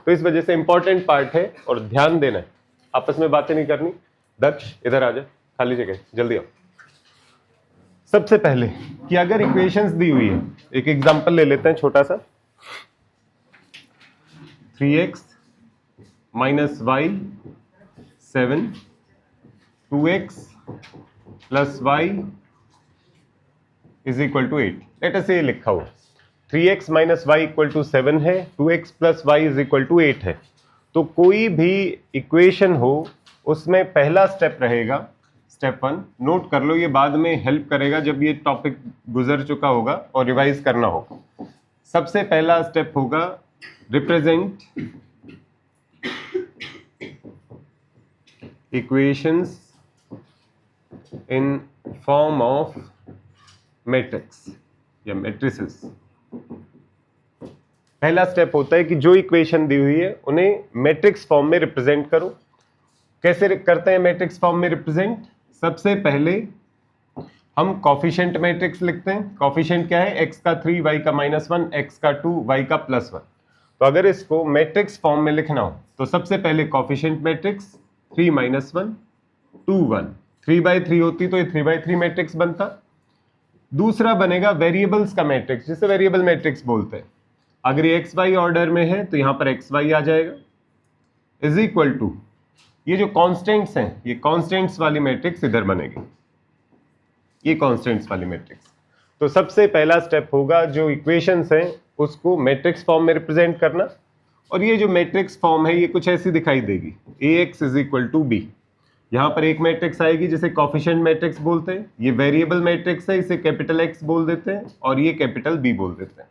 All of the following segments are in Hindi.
तो इस वजह से इंपॉर्टेंट पार्ट है और ध्यान देना है, आपस में बातें नहीं करनी। दक्ष इधर आ जा, खाली जगह, जल्दी आओ। सबसे पहले कि अगर इक्वेशंस दी हुई है, एक एग्जांपल ले लेते हैं छोटा सा। 3x minus y 7, 2x plus y is equal to 8। Let us ये लिखा हुआ 3x minus Y equal to 7 है, 2x plus y is equal to 8 है। तो कोई भी इक्वेशन हो उसमें पहला स्टेप रहेगा स्टेप 1, नोट कर लो, ये बाद में हेल्प करेगा जब ये टॉपिक गुजर चुका होगा और रिवाइज करना होगा। सबसे पहला स्टेप होगा represent equations in form of matrix या मैट्रिसेस। पहला स्टेप होता है कि जो इक्वेशन दी हुई है उन्हें मैट्रिक्स फॉर्म में रिप्रेजेंट करो। कैसे करते हैं मैट्रिक्स फॉर्म में रिप्रेजेंट? सबसे पहले हम कोफिशिएंट मैट्रिक्स लिखते हैं। कोफिशिएंट क्या है? x का 3, y का -1, x का 2, y का +1। तो अगर इसको मैट्रिक्स फॉर्म में लिखना हो तो सबसे पहले कोफिशिएंट मैट्रिक्स 3 - 1 2 1, 3/3 होती तो ये 3/3 मैट्रिक्स बनता। दूसरा बनेगा वेरिएबल्स का मैट्रिक्स, जिसे वेरिएबल मैट्रिक्स बोलते हैं। अगर ये एक्स वाई ऑर्डर में है तो यहां पर एक्स वाई आ जाएगा, इज इक्वल टू ये जो कांस्टेंट्स हैं, ये कांस्टेंट्स वाली मैट्रिक्स इधर बनेगी, ये कांस्टेंट्स वाली मैट्रिक्स। तो सबसे पहला स्टेप होगा जो इक्वेशंस हैं उसको मैट्रिक्स फॉर्म में रिप्रेजेंट करना। और ये जो मैट्रिक्स फॉर्म है ये कुछ ऐसी दिखाई देगी, ax is equal to b। यहाँ पर एक मैट्रिक्स आएगी जिसे कोफिशिएंट मैट्रिक्स बोलते हैं, ये वेरिएबल मैट्रिक्स है, इसे कैपिटल X बोल देते हैं और ये कैपिटल B बोल देते हैं।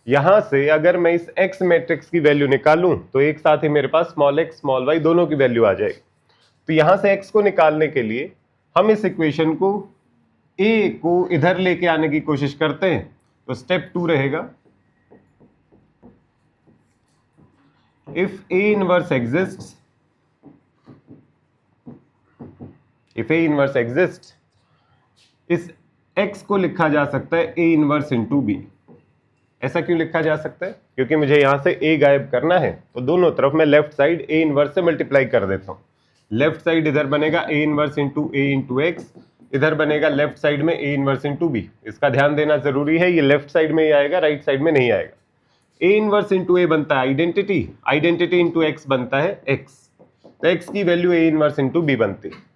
यहां से अगर मैं इस X मैट्रिक्स की वैल्यू निकालूं तो एक साथ ही मेरे पास स्मॉल x स्मॉल y दोनों की वैल्यू आ जाएगी। तो यहां से X को निकालने के लिए हम इस इक्वेशन को A को इधर लेके आने की कोशिश करते हैं। तो स्टेप 2 रहेगा, if A inverse exists, if A inverse exist, इस X को लिखा जा सकता है A इनवर्स इंटू B। ऐसा क्यों लिखा जा सकता है? क्योंकि मुझे यहां से A गायब करना है, तो दोनों तरफ मैं लेफ्ट साइड A इनवर्स से मल्टीप्लाई कर देता हूं। लेफ्ट साइड इधर बनेगा A inverse into A into X, इधर बनेगा लेफ्ट साइड में A इनवर्स इंटू B। इसका ध्यान देना जरूरी है, ये लेफ्ट साइड में ही आएगा, राइट साइड में नहीं आएगा। A इनवर्स इंटू A बनता है आइडेंटिटी, आइडेंटिटी इंटू X बनता है X, तो X की value A inverse into B बनती है।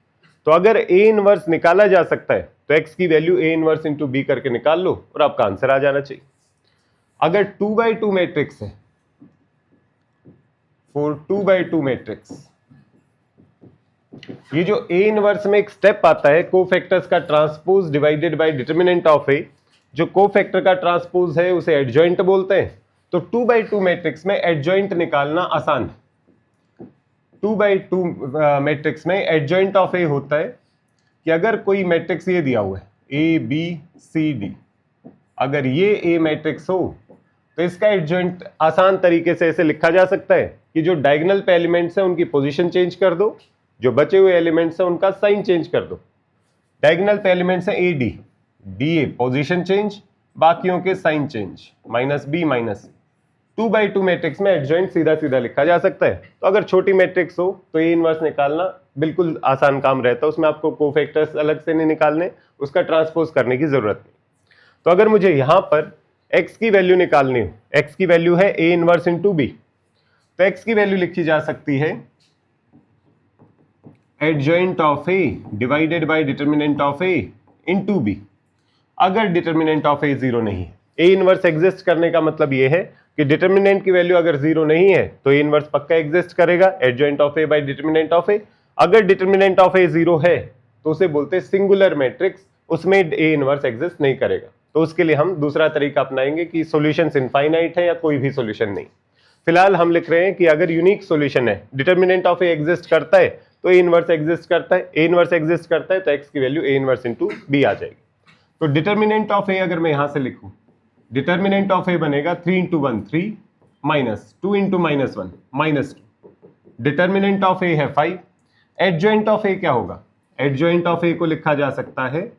तो अगर A इनवर्स निकाला जा सकता है तो X की value A inverse into B करके निकाल लो और आपका आंसर आ जाना चाहिए। अगर 2/2 मैट्रिक्स है, फॉर 2/2 मैट्रिक्स, ये जो A इनवर्स में एक स्टेप आता है कोफैक्टर्स का transpose divided by determinant of A, जो कोफैक्टर का ट्रांसपोज है उसे एडजॉइंट बोलते हैं। तो 2/2 मैट्रिक्स में एडजॉइंट निकालना आसान है। 2/2 मैट्रिक्स में एडजॉइंट ऑफ A होता है कि अगर कोई मैट्रिक्स ये दिया हुआ है A B C D, अगर ये A मैट्रिक्स हो तो इसका एडजॉइंट आसान तरीके से ऐसे लिखा जा सकता है कि जो डायगोनल पे एलिमेंट्स हैं उनकी पोजीशन चेंज कर दो, जो बचे हुए एलिमेंट्स हैं उनका साइन चेंज कर दो। डायगोनल पे एलिमेंट्स हैं AD, DA पोजीशन चेंज, बाकियों के sign change, -B -C। 2/2 matrix में एडजॉइंट सीधा सीधा लिखा जा सकता है। तो अगर छोटी मैट्रिक्स हो तो A इनवर्स निकालना बिल्कुल आसान काम रहता है, उसमें आपको कोफैक्टर्स अलग से नहीं निकालने, उसका ट्रांसपोज करने की जरूरत नहीं। तो अगर मुझे यहां पर x की वैल्यू निकालनी हो, x की वैल्यू है A इनवर्स इंटू B, तो x की वैल्यू लिखी जा सकती है adjoint of A divided bye determinant of A into B। अगर डिटरमिनेंट ऑफ A 0 नहीं है, A इनवर्स एग्जिस्ट करने का मतलब यह है कि डिटरमिनेंट की वैल्यू अगर 0 नहीं है तो A इनवर्स पक्का एग्जिस्ट करेगा, adjoint of A by determinant of A। अगर डिटरमिनेंट ऑफ A 0 है तो उसे बोलते हैं सिंगुलर मैट्रिक्स, उसमें A इनवर्स एग्जिस्ट नहीं करेगा। तो उसके लिए हम दूसरा तरीका अपनाएंगे कि सॉल्यूशंस इनफाइनाइट है या कोई भी सॉल्यूशन नहीं। फिलहाल हम लिख रहे हैं कि अगर यूनिक सॉल्यूशन है, डिटरमिनेंट ऑफ A एग्जिस्ट करता है तो A इनवर्स एग्जिस्ट करता है, A इनवर्स एग्जिस्ट करता है तो X की value A inverse into B आ जाएगी। तो डिटरमिनेंट ऑफ A अगर मैं यहां से लिखूं, डिटरमिनेंट ऑफ A बनेगा 3 × 1 3 माइनस 2 × -1 -2। डिटरमिनेंट ऑफ A है 5। एडजॉइंट ऑफ A क्या होगा? एडजॉइंट ऑफ A को लिखा जा सकता है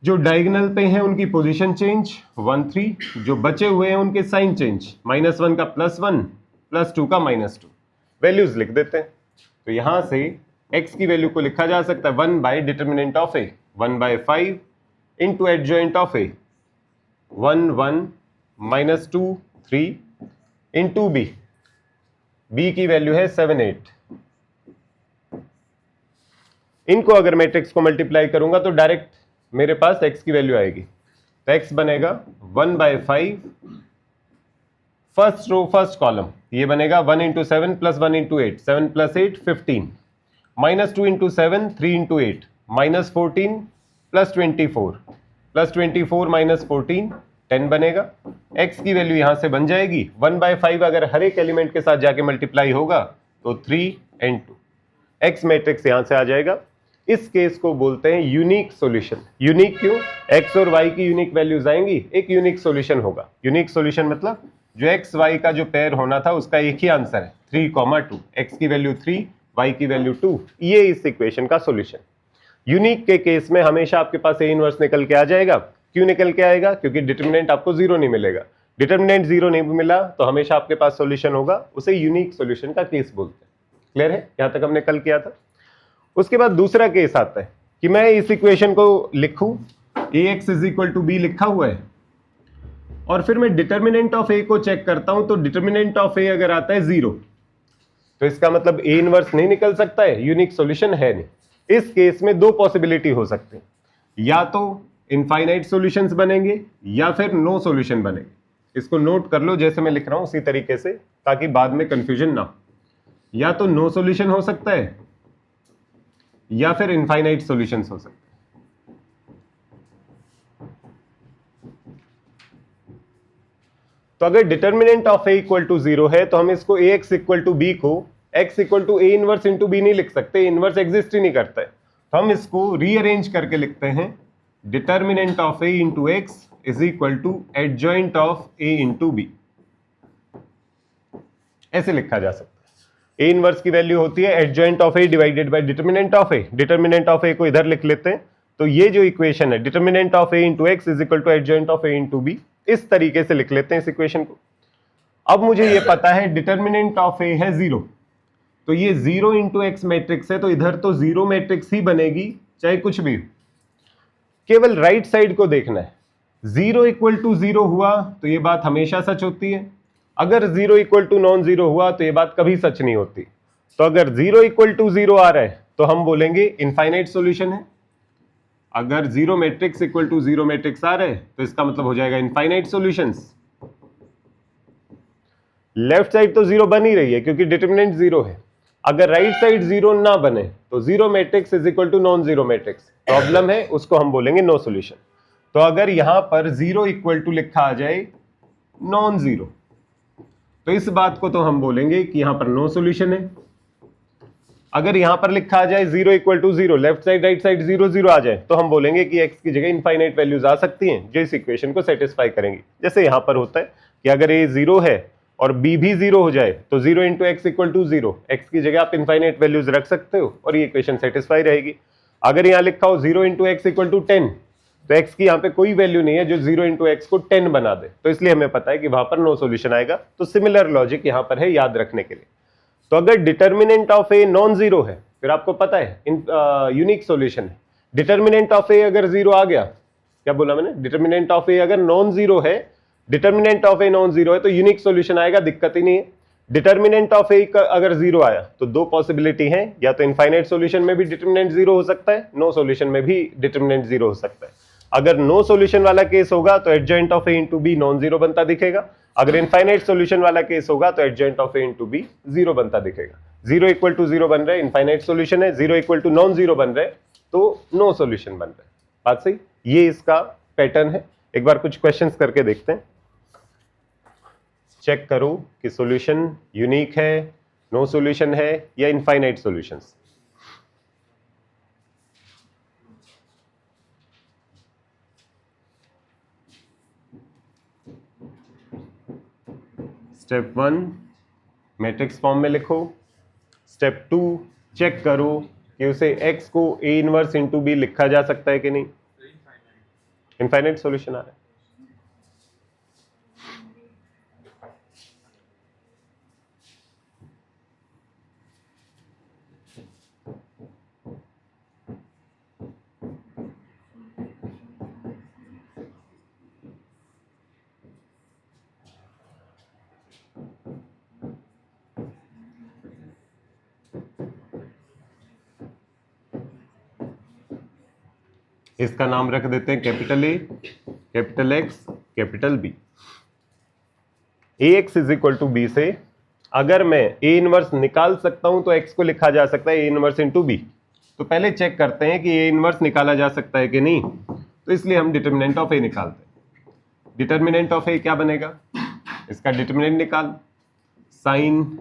जो डायगोनल पे हैं उनकी पोजीशन चेंज 1 3, जो बचे हुए हैं उनके साइन चेंज, -1 का +1, +2 का -2। वैल्यूज लिख देते हैं। तो यहां से x की वैल्यू को लिखा जा सकता है 1 by determinant of a 1/5 into adjoint of a 1 1 -2 3 into b की वैल्यू है 7 8। इनको अगर मैट्रिक्स को मल्टीप्लाई करूंगा तो डायरेक्ट मेरे पास x की वैल्यू आएगी। तो x बनेगा 1/5 फर्स्ट रो फर्स्ट कॉलम, ये बनेगा 1 into 7 plus 1 into 8, 7 plus 8 15, -2 into 7 3 into 8, -14 plus 24, plus 24 -14 10 बनेगा। x की वैल्यू यहां से बन जाएगी 1/5, अगर हर एक एलिमेंट के साथ जाके मल्टीप्लाई होगा तो 3 and 2, x मैट्रिक्स यहां से आ जाएगा। इस केस को बोलते हैं यूनिक सॉल्यूशन। यूनिक क्यों? x और y की यूनिक वैल्यूज आएंगी, एक यूनिक सॉल्यूशन होगा। यूनिक सॉल्यूशन मतलब जो x y का जो पेयर होना था उसका एक ही आंसर है 3, 2, x की वैल्यू 3, y की वैल्यू 2, ये इस इक्वेशन का सॉल्यूशन। यूनिक के केस में हमेशा आपके पास a इनवर्स निकल के आ जाएगा। क्यों निकल के आएगा? क्योंकि डिटर्मिनेंट आपको 0 नहीं मिलेगा। डिटर्मिनेंट 0 नहीं मिला तो हमेशा आपके पास सॉल्यूशन होगा, उसे यूनिक सॉल्यूशन का केस बोलते हैं। क्लियर है? यहां तक हमने कल किया था। उसके बाद दूसरा केस आता है कि मैं इस इक्वेशन को लिखूं, ax = b लिखा हुआ है, और फिर मैं डिटर्मिनेंट ऑफ a को चेक करता हूं तो डिटर्मिनेंट ऑफ a अगर आता है 0 तो इसका मतलब a इनवर्स नहीं निकल सकता है, यूनिक सॉल्यूशन है नहीं। इस केस में दो पॉसिबिलिटी हो सकते हैं, या तो इनफाइनाइट सॉल्यूशंस बनेंगे या फिर नो सॉल्यूशन बनेंगे। इसको नोट कर लो जैसे मैं लिख रहा हूं उसी तरीके से, ताकि बाद में कंफ्यूजन ना हो। या तो नो सॉल्यूशन हो सकता है या फिर इनफाइनाइट सॉल्यूशंस हो सकते हैं। तो अगर डिटर्मिनेंट ऑफ a = 0 है तो हम इसको ax = b को x = a inverse into b नहीं लिख सकते, इनवर्स एग्जिस्ट ही नहीं करता है। तो हम इसको रीअरेंज करके लिखते हैं determinant of a into X is equal to adjoint of a into b। ऐसे लिखा जा सकता है। a इनवर्स की वैल्यू होती है adjoint of a divided by determinant of a। Determinant of a को इधर लिख लेते हैं, तो ये जो इक्वेशन है determinant of a into X is equal to adjoint of a into b, इस तरीके से लिख लेते हैं इस इक्वेशन को। अब मुझे ये पता है डिटर्मिनेंट ऑफ a है 0, तो ये 0 इंटू एक्स मैट्रिक्स है, तो इधर तो 0 मैट्रिक्स ही बनेगी चाहे कुछ भी। केवल राइट साइड को देखना है। 0 = 0 हुआ तो ये बात हमेशा सच होती है, अगर 0 = नॉन जीरो हुआ तो ये बात कभी सच नहीं होती। तो अगर 0 = 0 आ रहा है तो हम बोलेंगे इनफाइनाइट सॉल्यूशन है। अगर 0 मैट्रिक्स = 0 मैट्रिक्स आ रहे हैं तो इसका मतलब हो जाएगा इनफाइनाइट सॉल्यूशंस। लेफ्ट साइड तो 0 बन ही रही है क्योंकि डिटर्मिनेंट 0 है। अगर राइट साइड 0 ना बने तो 0 matrix is equal to non zero matrix. Problem है, उसको हम बोलेंगे नो सॉल्यूशन। तो अगर यहां पर 0 = लिखा आ जाए नॉन जीरो, तो इस बात को तो हम बोलेंगे कि यहां पर नो सॉल्यूशन है। अगर यहां पर लिखा आ जाए 0 = 0, लेफ्ट साइड राइट साइड 0 0 आ जाए, तो हम बोलेंगे कि x की जगह इनफाइनाइट वैल्यूज आ सकती हैं जो इस इक्वेशन को सेटिस्फाई करेंगी। जैसे यहां पर होता है कि अगर a 0 है और b भी 0 हो जाए तो 0 इंटू एक्स = 0, x की जगह आप इनफाइनाइट वैल्यूज रख सकते हो और ये इक्वेशन सेटिस्फाई रहेगी। अगर यहां लिखा हो 0 इंटू एक्स = 10, तो x की यहां पे कोई वैल्यू नहीं है जो 0 इंटू एक्स को 10 बना दे, तो इसलिए हमें पता है कि वहां पर नो सॉल्यूशन आएगा। तो सिमिलर लॉजिक यहां पर है, याद रखने के लिए। तो अगर determinant of a non zero है, फिर आपको पता है यूनिक सॉल्यूशन है। डिटर्मिनेंट ऑफ a अगर 0 आ गया, क्या बोला मैंने? डिटर्मिनेंट ऑफ a अगर नॉन जीरो है, determinant of a non zero है तो यूनिक सॉल्यूशन आएगा, दिक्कत ही नहीं है। डिटर्मिनेंट ऑफ a अगर 0 आया तो दो पॉसिबिलिटी है, या तो इनफाइनाइट सॉल्यूशन में भी डिटर्मिनेंट 0 हो सकता है, नो सॉल्यूशन में भी डिटर्मिनेंट 0 हो सकता है। अगर नो सॉल्यूशन वाला केस होगा तो adjoint of a into B non zero बनता दिखेगा। अगर इनफाइनाइट सॉल्यूशन वाला केस होगा तो adjoint of a into B 0 बनता दिखेगा। 0 = 0 बन रहा है, इनफाइनाइट सॉल्यूशन है। 0 = नॉन जीरो बन रहा है तो नो सॉल्यूशन बन रहा है। बात सही? ये इसका पैटर्न है। एक बार कुछ क्वेश्चंस करके देखते हैं, चेक करो कि सॉल्यूशन यूनिक है, नो सॉल्यूशन है या infinite solutions. Step 1 matrix form में लिखो। स्टेप 2 चेक करो कि उसे x को a इनवर्स इंटू बी लिखा जा सकता है कि नहीं। इनफाइनाइट सॉल्यूशन आ रहा है। इसका नाम रख देते हैं capital A, capital X, capital B. A X is equal to B से अगर मैं ए इनवर्स निकाल सकता हूं तो एक्स को लिखा जा सकता है ए इनवर्स इंटू बी। तो पहले चेक करते हैं कि ए इनवर्स निकाला जा सकता है कि नहीं, तो इसलिए हम डिटर्मिनेंट ऑफ ए निकालते हैं। डिटर्मिनेंट ऑफ ए क्या बनेगा, इसका डिटर्मिनेंट निकाल, साइन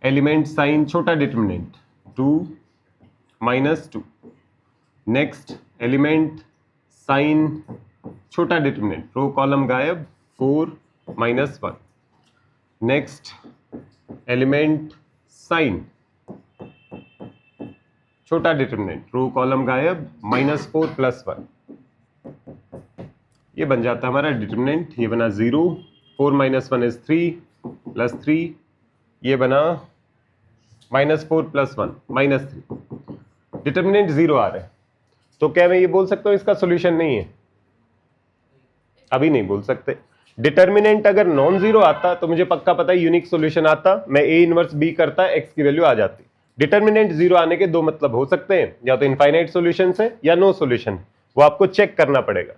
एलिमेंट साइन छोटा डिटर्मिनेंट 2 -2, नेक्स्ट एलिमेंट साइन छोटा डिटर्मिनेंट, रो कॉलम गायब 4 -1, नेक्स्ट एलिमेंट साइन छोटा डिटर्मिनेंट, रो कॉलम गायब -4 + 1, ये बन जाता है हमारा डिटर्मिनेंट। ये बना 0, 4 - 1 इज 3 + 3, ये बना -4 + 1 -3। डिटर्मिनेंट 0 आ रहा है, तो क्या मैं ये बोल सकता हूं इसका सॉल्यूशन नहीं है? अभी नहीं बोल सकते। डिटर्मिनेंट अगर नॉन जीरो आता तो मुझे पक्का पता है यूनिक सॉल्यूशन आता, मैं ए इनवर्स बी करता, एक्स की वैल्यू आ जाती। डिटर्मिनेंट 0 आने के दो मतलब हो सकते हैं, या तो इनफाइनाइट सॉल्यूशन है या नो सॉल्यूशन। वो आपको चेक करना पड़ेगा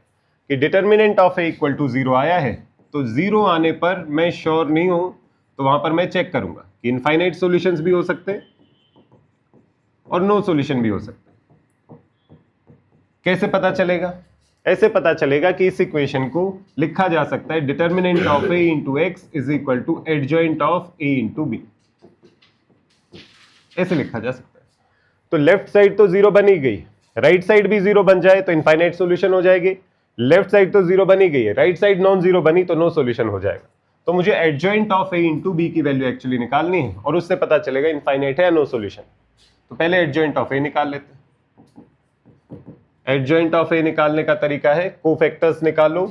कि determinant of A equal to 0 आया है, तो 0 आने पर मैं श्योर नहीं हूं, तो वहां पर मैं चेक करूंगा कि इनफाइनाइट सॉल्यूशंस भी हो सकते हैं और नो सॉल्यूशन भी हो सकते हैं। कैसे पता चलेगा? ऐसे पता चलेगा कि इस इक्वेशन को लिखा जा सकता है determinant of A into X is equal to adjoint of A into B, ऐसे लिखा जा सकता है। तो लेफ्ट साइड तो 0 बन ही गई, राइट साइड भी 0 बन जाए तो इनफाइनाइट सॉल्यूशन हो जाएगी। लेफ्ट साइड तो 0 बनी गई है, राइट साइड नॉन जीरो बनी तो नो सॉल्यूशन हो जाएगा। तो मुझे adjoint of A into B की वैल्यू एक्चुअली निकालनी है और उससे पता चलेगा इनफाइनाइट है या नो सॉल्यूशन। तो पहले एडजॉइंट ऑफ ए निकाल लेते हैं। एडजॉइंट ऑफ ए निकालने का तरीका है कोफैक्टर्स निकालो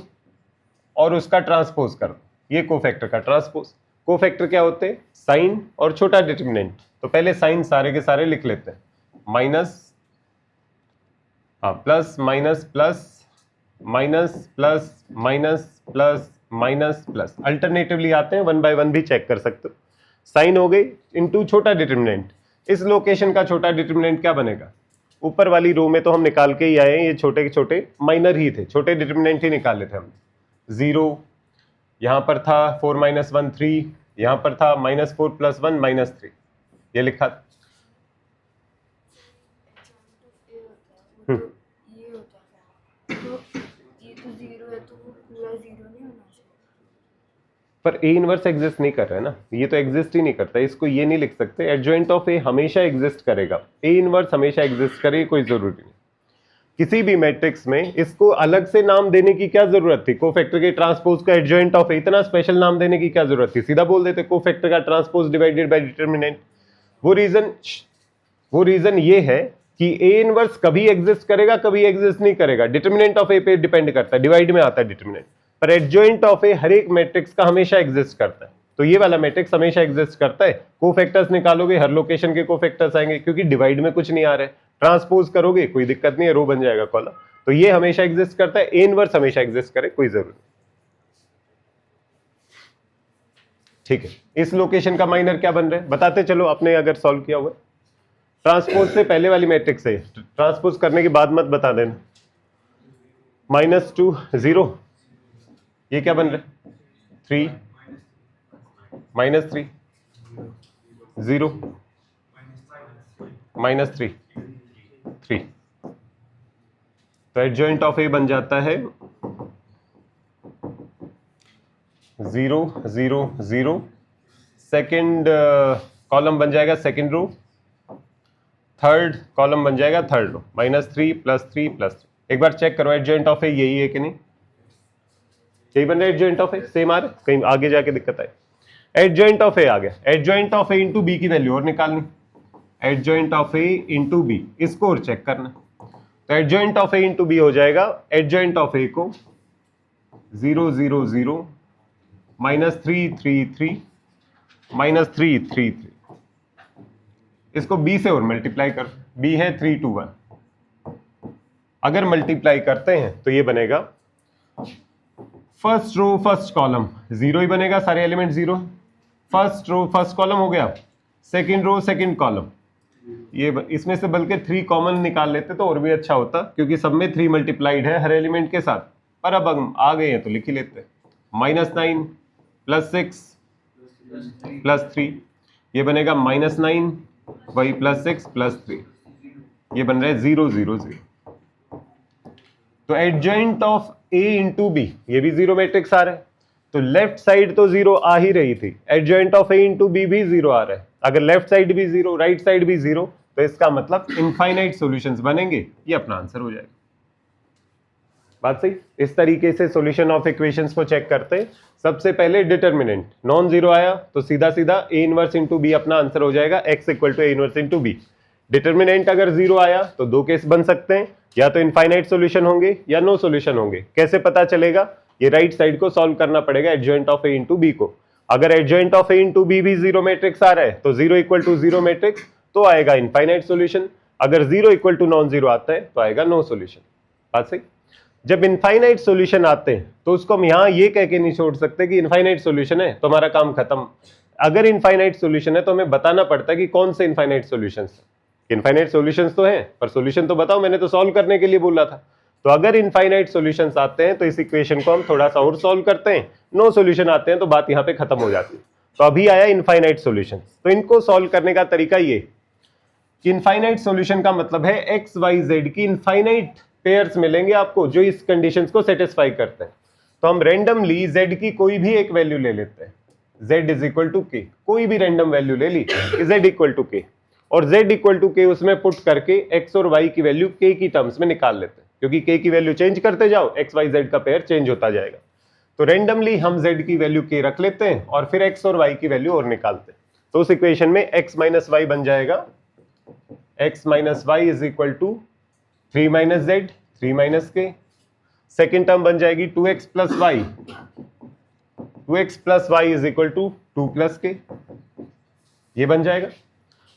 और उसका ट्रांसपोज करो। ये कोफैक्टर का ट्रांसपोज। कोफैक्टर क्या होते हैं? साइन और छोटा डिटर्मिनेंट। तो पहले साइन सारे के सारे लिख लेते हैं, minus plus minus plus minus plus minus plus minus plus, alternatively आते हैं, 1 बाय 1 भी चेक कर सकते हो। साइन हो गई इनटू छोटा डिटर्मिनेंट। इस लोकेशन का छोटा डिटर्मिनेंट क्या बनेगा? ऊपर वाली रो में तो हम निकाल के ही आए हैं, ये छोटे के छोटे माइनर ही थे, छोटे डिटर्मिनेंट ही निकाल लेते हम। 0 यहां पर था, 4 - 1 3, यहां पर था -4 + 1 -3, ये लिखा। पर ए इनवर्स एग्जिस्ट नहीं कर रहा है ना, ये तो एग्जिस्ट ही नहीं करता, इसको ये नहीं लिख सकते। एडजॉइंट ऑफ ए हमेशा एग्जिस्ट करेगा, ए इनवर्स हमेशा एग्जिस्ट करे, कोई जरूरी नहीं। किसी भी मैट्रिक्स में इसको अलग से नाम देने की क्या जरूरत थी? कोफैक्टर के ट्रांसपोज का एडजॉइंट ऑफ ए, इतना स्पेशल नाम देने की क्या जरूरत थी? सीधा बोल देते कोफैक्टर का ट्रांसपोज डिवाइडेड बाय डिटर्मिनेंट। वो रीजन ये है कि ए इनवर्स कभी एग्जिस्ट करेगा, कभी एग्जिस्ट नहीं करेगा, डिटर्मिनेंट ऑफ ए पे डिपेंड करता है, डिवाइड में आता है डिटर्मिनेंट। पर एडजॉइंट ऑफ ए हर एक मैट्रिक्स का हमेशा एग्जिस्ट करता है, तो ये वाला मैट्रिक्स हमेशा एग्जिस्ट करता है। कोफैक्टर्स निकालोगे, हर लोकेशन के कोफैक्टर्स आएंगे, क्योंकि डिवाइड में कुछ नहीं आ रहा है। ट्रांसपोज करोगे कोई दिक्कत नहीं है, रो बन जाएगा कॉलम। तो ये हमेशा एग्जिस्ट करता है, ए इनवर्स हमेशा एग्जिस्ट करे, कोई जरूरत नहीं। ठीक है, इस लोकेशन का माइनर क्या बन रहा है बताते चलो, आपने अगर सॉल्व किया हुआ। ट्रांसपोज से पहले वाली मैट्रिक्स है, ट्रांसपोज करने के बाद मत बता देना। -2 0, ये क्या बन रहा है? 3 -3 0 -3 3। तो एडजॉइंट ऑफ ए बन जाता है 0 0 0। सेकेंड कॉलम बन जाएगा सेकेंड रो, थर्ड कॉलम बन जाएगा थर्ड रो, -3 + 3 + 3। एक बार चेक करो एडजॉइंट ऑफ ए यही है कि नहीं, यही बन रहा है एडजॉइंट ऑफ ए, सेम आ रहा है, कहीं आगे जाके दिक्कत आए। एडजॉइंट ऑफ ए आ गया, adjoint of A into B की वैल्यू और निकालनी, adjoint of A into B, इसको और चेक करना। तो adjoint of A into B हो जाएगा, एडजॉइंट ऑफ ए को 0 0 0 -3 3 3 -3 3 3, इसको b से और मल्टीप्लाई कर, b है 3 2 1, अगर मल्टीप्लाई करते हैं तो ये बनेगा फर्स्ट रो फर्स्ट कॉलम 0 ही बनेगा, सारे element 0, first row first column हो गया, सेकंड रो सेकंड कॉलम, ये इसमें से बल्कि 3 कॉमन निकाल लेते तो और भी अच्छा होता, क्योंकि सब में 3 मल्टीप्लाइड है हर एलिमेंट के साथ, पर अब हम आ गए हैं तो लिख ही लेते हैं। -9 +6 +3, ये बनेगा -9 वही +6 +3, ये बन रहा है 0 0 0। तो adjoint of A into B, ये भी 0 मैट्रिक्स आ रहा है, तो लेफ्ट साइड तो 0 आ ही रही थी, adjoint of A into B भी 0 आ रहा है, अगर लेफ्ट साइड भी 0 राइट साइड भी 0 तो इसका मतलब इनफाइनाइट सॉल्यूशंस बनेंगे, ये अपना आंसर हो जाएगा। बात सही। इस तरीके से सॉल्यूशन ऑफ इक्वेशंस को चेक करते हैं। सबसे पहले डिटर्मिनेंट नॉन जीरो आया तो सीधा सीधा ए इनवर्स इंटू बी अपना आंसर हो जाएगा, x equal to A inverse into B. Determinant अगर जीरो आया तो दो केस बन सकते हैं, या तो इनफाइनाइट सॉल्यूशन होंगे या नो सॉल्यूशन होंगे। कैसे पता चलेगा? ये राइट साइड को सॉल्व करना पड़ेगा adjoint of A into B को। अगर adjoint of A into B भी जीरो मैट्रिक्स आ रहा है तो zero equal to zero matrix तो आएगा इनफाइनाइट सॉल्यूशन, अगर zero equal to non zero आता है तो आएगा नो सॉल्यूशन। बात सही। जब इनफाइनाइट सॉल्यूशन आते हैं तो उसको हम यहां ये कह के नहीं छोड़ सकते कि इनफाइनाइट सॉल्यूशन है तो हमारा काम खत्म। अगर इनफाइनाइट सॉल्यूशन है तो हमें बताना पड़ता है कि कौन से इनफाइनाइट सॉल्यूशंस। इनफाइनाइट सॉल्यूशंस तो हैं पर सॉल्यूशन तो बताओ, मैंने तो सॉल्व करने के लिए बोला था। तो अगर इनफाइनाइट सॉल्यूशंस आते हैं तो इस इक्वेशन को हम थोड़ा सा और सॉल्व करते हैं, नो सॉल्यूशन आते हैं तो बात यहां पे खत्म हो जाती है। तो अभी आया इनफाइनाइट सॉल्यूशंस, तो इनको सॉल्व करने का तरीका ये कि इनफाइनाइट सॉल्यूशन का मतलब है एक्स वाई जेड की इनफाइनाइट पेयर्स मिलेंगे आपको जो इस कंडीशंस को सेटिस्फाई करते हैं। तो हम रैंडमली z की कोई भी एक वैल्यू ले लेते हैं, z is equal to k, कोई भी रैंडम वैल्यू ले ली z इक्वल टू k, और z इक्वल टू k उसमें पुट करके x और y की वैल्यू k की टर्म्स में निकाल लेते हैं, क्योंकि k की वैल्यू चेंज करते जाओ x y z का पेयर चेंज होता जाएगा। तो रैंडमली हम z की वैल्यू k रख लेते हैं और फिर x और y की वैल्यू और निकालते हैं। तो उस इक्वेशन में x माइनस वाई बन जाएगा, x minus y is equal to 3 minus Z 3 minus K, second term बन जाएगी 2x plus y, 2x plus y is equal to 2 plus K, ये बन जाएगा।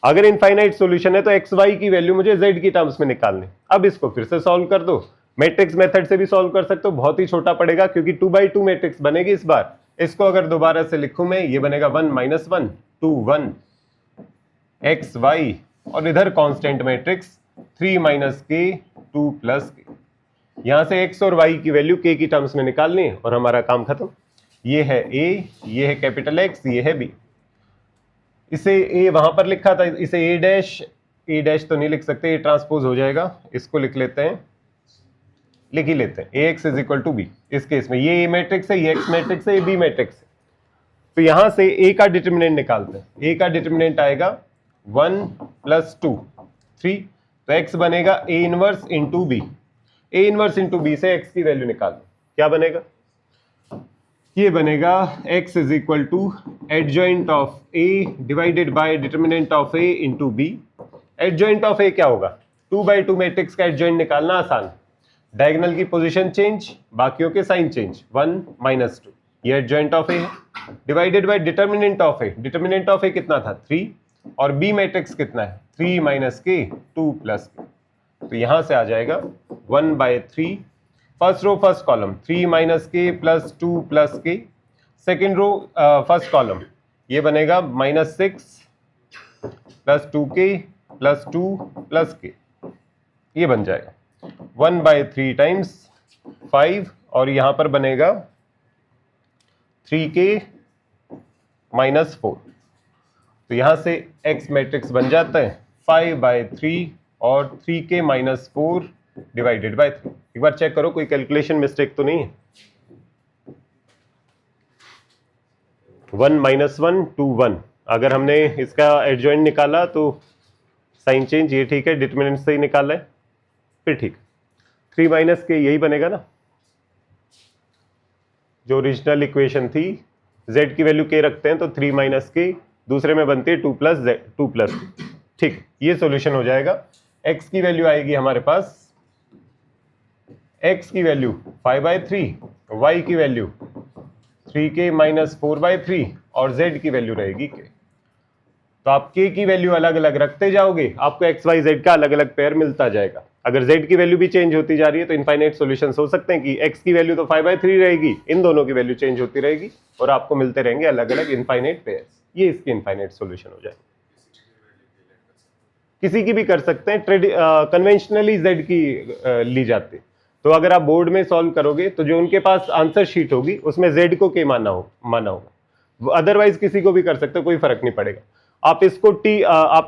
अगर इनफाइनाइट सॉल्यूशन है तो एक्स वाई की वैल्यू मुझे z की टर्म्स में निकालनी। अब इसको फिर से सॉल्व कर दो, मैट्रिक्स मेथड से भी सॉल्व कर सकते हो, बहुत ही छोटा पड़ेगा क्योंकि 2 बाई 2 मैट्रिक्स बनेगी इस बार। इसको अगर दोबारा से लिखूं मैं, ये बनेगा 1 माइनस 1 2 1 एक्स वाई, और इधर कांस्टेंट मैट्रिक्स 3 माइनस के 2 प्लस के। यहां से x और y की वैल्यू k की टर्म्स में निकालनी है और हमारा काम खत्म। ये है a, ये है कैपिटल X, ये है b। इसे a वहां पर लिखा था, इसे a डैश तो नहीं लिख सकते, a ट्रांसपोज हो जाएगा। इसको लिख लेते हैं, लिख ही लेते हैं ax is equal to b। इस केस में ये a मैट्रिक्स है, ये x मैट्रिक्स है, ये b मैट्रिक्स है। तो यहां से a का डिटर्मिनेंट निकालते हैं। a का डिटर्मिनेंट आएगा 1 प्लस 2 3, तो x बनेगा a inverse into B. a inverse into B से x की वैल्यू निकाल, क्या बनेगा? ये बनेगा x is equal to adjoint of a divided by determinant of a into B. Adjoint of a क्या होगा? 2 बाई 2 मैट्रिक्स का एडजॉइंट निकालना आसान, डायगोनल की पोजीशन चेंज, बाकियों के साइन चेंज, 1 माइनस 2, ये एडजॉइंट ऑफ a है, divided by determinant of a। Determinant of a कितना था? 3, और b मैट्रिक्स कितना है? 3 माइनस के 2 प्लस के। तो यहां से आ जाएगा 1 by 3, first row first column 3 minus k plus 2 plus k, second row first column ये बनेगा -6 plus 2k plus 2 plus K, ये बन जाएगा 1 बाय 3 टाइम्स 5, और यहां पर बनेगा 3k माइनस 4। तो यहां से x मैट्रिक्स बन जाता है 5 बाय 3 और 3k माइनस 4 डिवाइडेड बाय 3। एक बार चेक करो कोई कैलकुलेशन मिस्टेक तो नहीं है। 1 माइनस 1 2 1, अगर हमने इसका एडजॉइंट निकाला तो साइन चेंज, ये ठीक है, डिटर्मिनेंट से ही निकाला है, फिर ठीक। 3 माइनस के यही बनेगा ना, जो ओरिजिनल इक्वेशन थी, z की वैल्यू k रखते हैं तो 3 माइनस के, दूसरे में बनती है 2 प्लस z 2 प्लस, ठीक। ये सॉल्यूशन हो जाएगा। x की वैल्यू आएगी हमारे पास x की वैल्यू 5/3, y की वैल्यू 3k माइनस 4/3 और z की वैल्यू रहेगी k। तो आप k की वैल्यू अलग अलग रखते जाओगे, आपको x y z का अलग अलग पेयर मिलता जाएगा। अगर z की वैल्यू भी चेंज होती जा रही है तो इनफाइनाइट सॉल्यूशंस हो सकते हैं कि x की वैल्यू तो 5/3 रहेगी, इन दोनों की वैल्यू चेंज होती रहेगी और आपको मिलते रहेंगे अलग अलग इनफाइनाइट पेयर्स। ये इसके इनफाइनाइट सॉल्यूशन हो जाएगा। किसी की भी कर सकते हैं, कन्वेंशनली z की ली जाती है। तो अगर आप बोर्ड में सॉल्व करोगे तो जो उनके पास आंसर शीट होगी उसमें z को k माना होगा, अदरवाइज किसी को भी कर सकते हो, कोई फर्क नहीं पड़ेगा। आप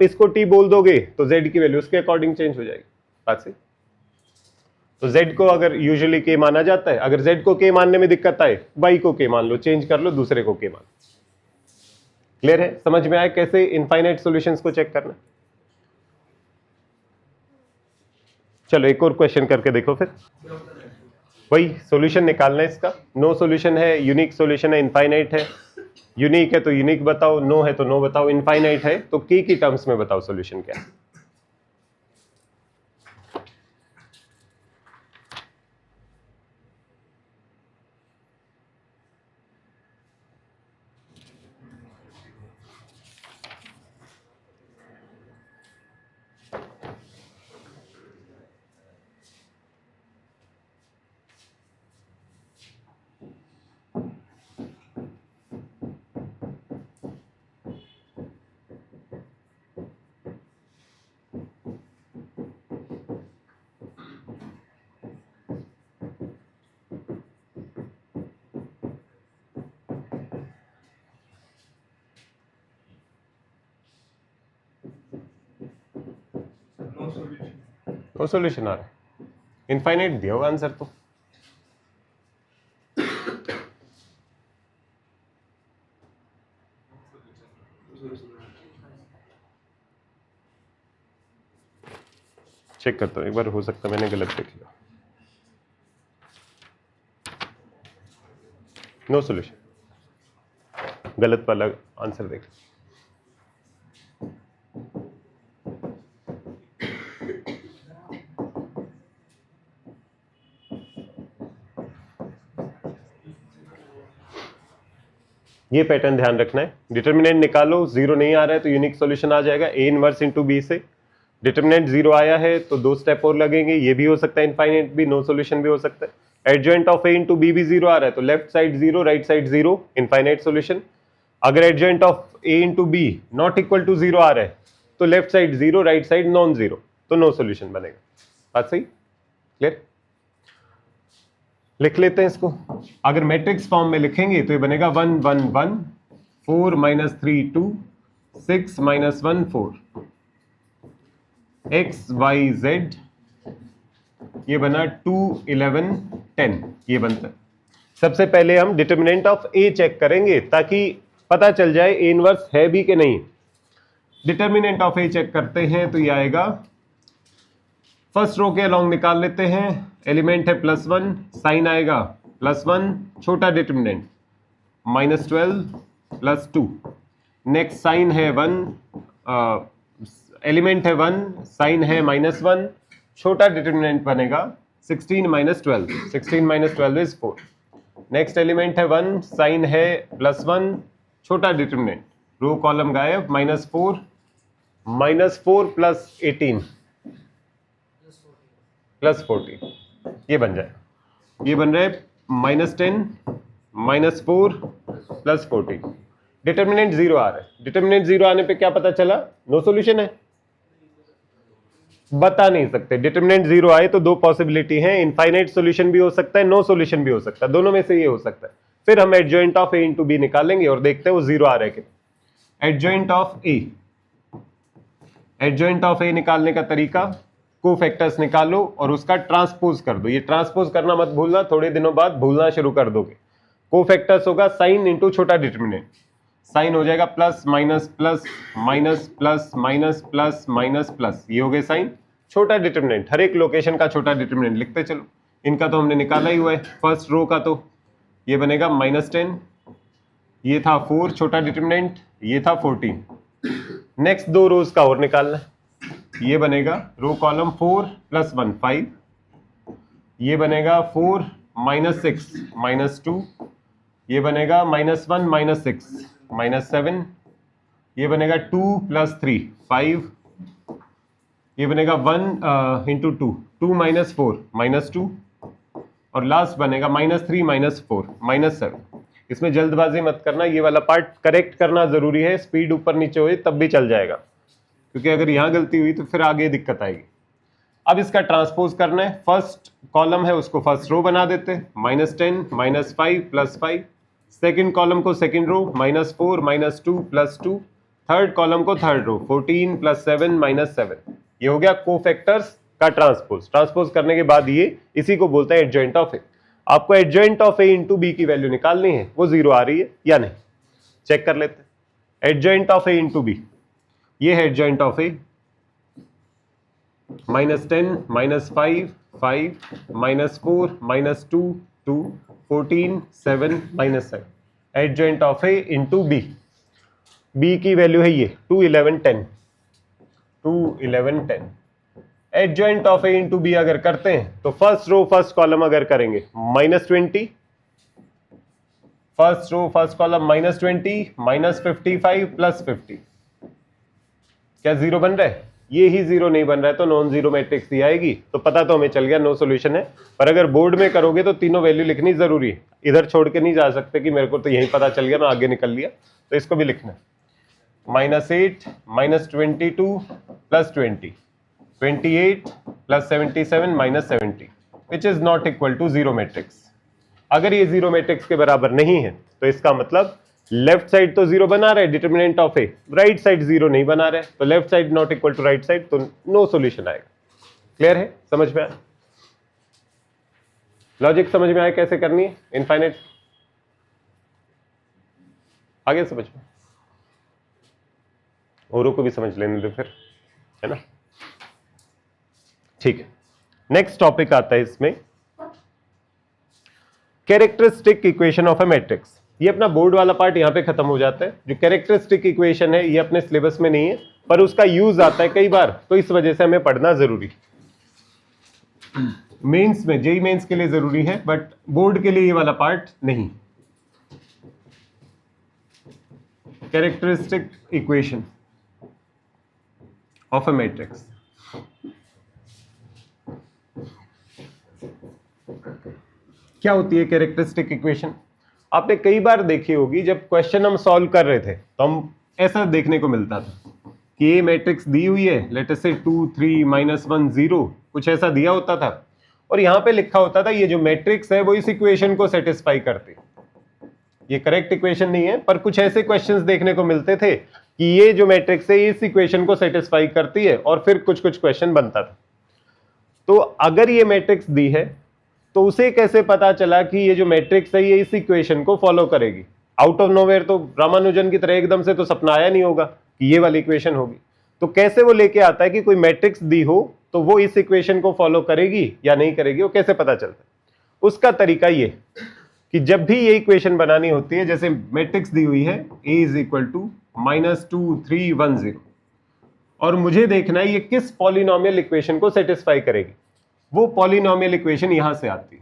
इसको t बोल दोगे तो z की वैल्यू उसके अकॉर्डिंग चेंज हो जाएगी। बात सही। तो z को अगर यूजुअली k माना जाता है, अगर z को k मानने में दिक्कत आए y को k मान लो, चेंज कर लो, दूसरे को k मान। क्लियर है? समझ में आया कैसे इनफाइनाइट सॉल्यूशंस को चेक करना? चलो एक और क्वेश्चन करके देखो फिर। वही सॉल्यूशन निकालना है इसका। नो सॉल्यूशन है, यूनिक सॉल्यूशन है, इनफाइनाइट है। यूनिक है तो यूनिक बताओ, नो है तो नो बताओ, इनफाइनाइट है तो k की टर्म्स में बताओ सॉल्यूशन क्या है। नो सॉल्यूशन आ रहा है, इनफाइनाइट दिया होगा आंसर तो। चेक करता हूँ एक बार, हो सकता है मैंने गलत देख लिया। नो सॉल्यूशन, गलत वाला आंसर देख। ये पैटर्न ध्यान रखना है। डिटर्मिनेंट निकालो, जीरो नहीं आ रहा है तो यूनिक सॉल्यूशन आ जाएगा a इनवर्स इंटू बी से। डिटर्मिनेंट जीरो आया है तो दो स्टेप और लगेंगे, ये भी हो सकता है इनफाइनाइट भी, नो सॉल्यूशन भी हो सकता है। Adjoint of a into B भी जीरो आ रहा है तो left side zero, right side zero, infinite solution. अगर adjoint of a into B not equal to zero आ रहा है तो left side zero, right side non zero, तो नो सॉल्यूशन बनेगा। बात सही? क्लियर? लिख लेते हैं इसको। अगर मैट्रिक्स फॉर्म में लिखेंगे तो ये बनेगा 1 1 1 4 minus 3 2 6 minus 1 4 x y z, ये बना 2 11 10, ये बनता है। सबसे पहले हम डिटर्मिनेंट ऑफ a चेक करेंगे ताकि पता चल जाए a इनवर्स है भी कि नहीं। डिटर्मिनेंट ऑफ a चेक करते हैं तो ये आएगा, फर्स्ट रो के अलोंग निकाल लेते हैं। एलिमेंट है +1, साइन आएगा +1, छोटा डिटर्मिनेंट -12 +2। नेक्स्ट साइन है 1, एलिमेंट है 1, साइन है -1, छोटा डिटर्मिनेंट बनेगा 16 -12, 16 - 12 इज 4। नेक्स्ट एलिमेंट है 1, साइन है +1, छोटा डिटर्मिनेंट, रो कॉलम गायब, -4 + 18 +14, ये बन जाए। ये बन रहा है -10 -4 +14। डिटर्मिनेंट जीरो आ रहा है। डिटर्मिनेंट जीरो आने पे क्या पता चला? नो सॉल्यूशन है। बता नहीं सकते। डिटर्मिनेंट जीरो आए तो दो पॉसिबिलिटी है, इनफाइनाइट सॉल्यूशन भी हो सकता है, नो सॉल्यूशन भी हो सकता है, दोनों में से ये हो सकता है। फिर हम adjoint of a into B निकालेंगे और देखते हैं वो जीरो आ रहा है कि। Adjoint of a, adjoint of a निकालने का तरीका, कोफैक्टर्स निकालो और उसका ट्रांसपोज कर दो। ये ट्रांसपोज करना मत भूलना, थोड़े दिनों बाद भूलना शुरू कर दोगे। कोफैक्टर्स होगा साइन इंटू छोटा डिटर्मिनेंट, साइन हो जाएगा plus minus plus minus plus minus plus minus plus, ये हो गए साइन। छोटा डिटर्मिनेंट, हर एक लोकेशन का छोटा डिटर्मिनेंट लिखते चलो। इनका तो हमने निकाला ही हुआ है। फर्स्ट रो का तो ये बनेगा -10, ये था 4 छोटा डिटर्मिनेंट, ये था 14। नेक्स्ट दो रोज का और निकालना है, ये बनेगा रो कॉलम 4 + 1 5, ये बनेगा 4 माइनस 6 माइनस 2, ये बनेगा -1 माइनस 6 माइनस 7, ये बनेगा 2 प्लस 3 5, ये बनेगा 1 इंटू 2 2 माइनस 4 माइनस 2, और लास्ट बनेगा -3 माइनस 4 माइनस 7। इसमें जल्दबाजी मत करना, ये वाला पार्ट करेक्ट करना जरूरी है, स्पीड ऊपर नीचे हुई तब भी चल जाएगा, क्योंकि अगर यहाँ गलती हुई तो फिर आगे दिक्कत आएगी। अब इसका ट्रांसपोज करना है, फर्स्ट कॉलम है उसको फर्स्ट रो बना देते हैं, -10 -5 +5, सेकंड कॉलम को सेकंड रो -4 -2 +2, थर्ड कॉलम को थर्ड रो 14 + 7 -7। ये हो गया कोफैक्टर्स का ट्रांसपोज। ट्रांसपोज करने के बाद ये इसी को बोलते हैं एडजॉइंट ऑफ ए। आपको adjoint of A into B की वैल्यू निकालनी है, वो 0 आ रही है या नहीं, चेक कर लेते हैं। Adjoint of A into B, ये है adjoint of A, -10 -5 5 -4 -2 2 14 7 -7। Adjoint of A into B, B की वैल्यू है ये 2 11 10 2 11 10। Adjoint of A into B अगर करते हैं तो फर्स्ट रो फर्स्ट कॉलम अगर करेंगे -20, फर्स्ट रो फर्स्ट कॉलम -20 -55 +50, क्या 0 बन रहा है? ये ही 0 नहीं बन रहा है तो नॉन जीरो मैट्रिक्स ही आएगी। तो पता तो हमें चल गया नो सॉल्यूशन है, पर अगर बोर्ड में करोगे तो तीनों वैल्यू लिखनी जरूरी है, इधर छोड़ के नहीं जा सकते कि मेरे को तो यही पता चल गया मैं आगे निकल लिया, तो इसको भी लिखना है। -8 -22 +20 28 +77 -70 which is not equal to 0 matrix. अगर ये 0 मैट्रिक्स के बराबर नहीं है तो इसका मतलब लेफ्ट साइड तो 0 बना रहा है determinant of A, right side 0 नहीं बना रहा है, तो left side not equal to right side, तो नो सॉल्यूशन आएगा। क्लियर है? समझ में आया? लॉजिक समझ में आया कैसे करनी है इनफाइनाइट? आगे समझ में, औरों को भी समझ लेने दो फिर, है ना? ठीक है, नेक्स्ट टॉपिक आता है इसमें characteristic equation of a matrix. ये अपना बोर्ड वाला पार्ट यहां पे खत्म हो जाता है। जो कैरेक्टरिस्टिक इक्वेशन है ये अपने सिलेबस में नहीं है, पर उसका यूज आता है कई बार, तो इस वजह से हमें पढ़ना जरूरी, मेंस में, जेई मेंस के लिए जरूरी है, बट बोर्ड के लिए ये वाला पार्ट नहीं। Characteristic equation of a matrix, क्या होती है कैरेक्टरिस्टिक इक्वेशन? आपने कई बार देखी होगी, जब क्वेश्चन हम सॉल्व कर रहे थे तो हम ऐसा देखने को मिलता था कि ये मैट्रिक्स दी हुई है, लेट अस से 2 3 -1 0 कुछ ऐसा दिया होता था, और यहाँ पे लिखा होता था ये जो मैट्रिक्स है वो इस इक्वेशन को सेटिस्फाई करती है। ये करेक्ट इक्वेशन नहीं है, पर कुछ ऐसे क्वेश्चंस देखने को मिलते थे कि ये जो मैट्रिक्स है इस इक्वेशन को सेटिस्फाई करती है, और फिर कुछ कुछ क्वेश्चन बनता था। तो अगर ये मैट्रिक्स दी है तो उसे कैसे पता चला कि ये जो मैट्रिक्स है ये इस इक्वेशन को फॉलो करेगी? आउट ऑफ नोवेयर तो रामानुजन की तरह एकदम से तो सपना आया नहीं होगा कि ये वाली इक्वेशन होगी। तो कैसे वो लेके आता है कि कोई मैट्रिक्स दी हो तो वो इस इक्वेशन को फॉलो करेगी या नहीं करेगी, वो कैसे पता चलता है? उसका तरीका ये कि जब भी ये इक्वेशन बनानी होती है, जैसे मैट्रिक्स दी हुई है a = -2 3 1 0, और मुझे देखना है ये किस पॉलिनोमियल इक्वेशन को सेटिस्फाई करेगी। वो पॉलिनोमियल इक्वेशन यहां से आती है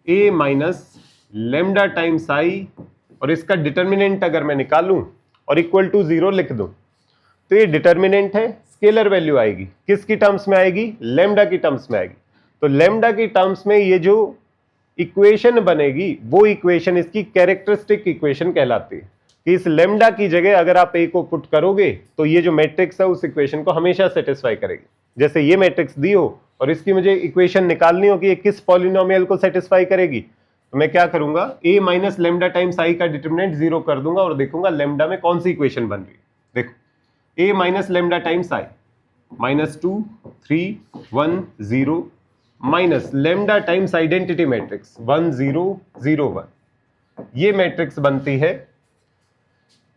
a - लैम्डा टाइम्स i, और इसका डिटर्मिनेंट अगर मैं निकालूं और इक्वल टू 0 लिख दूं तो ये डिटर्मिनेंट है, स्केलर वैल्यू आएगी, किसकी टर्म्स में आएगी? लैम्डा की टर्म्स में आएगी। तो लैम्डा की टर्म्स में ये जो इक्वेशन बनेगी वो इक्वेशन इसकी कैरेक्टरिस्टिक इक्वेशन कहलाती है, कि इस लैम्डा की जगह अगर आप a को पुट करोगे तो ये जो मैट्रिक्स है उस इक्वेशन को हमेशा सेटिस्फाई करेगी। जैसे ये मैट्रिक्स दी हो और इसकी मुझे इक्वेशन निकालनी हो कि ये किस पॉलिनोमियल को सेटिस्फाई करेगी, तो मैं क्या करूंगा? a - लैम्डा टाइम्स i का डिटरमिनेंट 0 कर दूंगा और देखूंगा लैम्डा में कौन सी इक्वेशन बन रही है। देखो a - lambda times i -2 3 1 0 minus lambda times identity matrix 1 0 0 1, ये मैट्रिक्स बनती है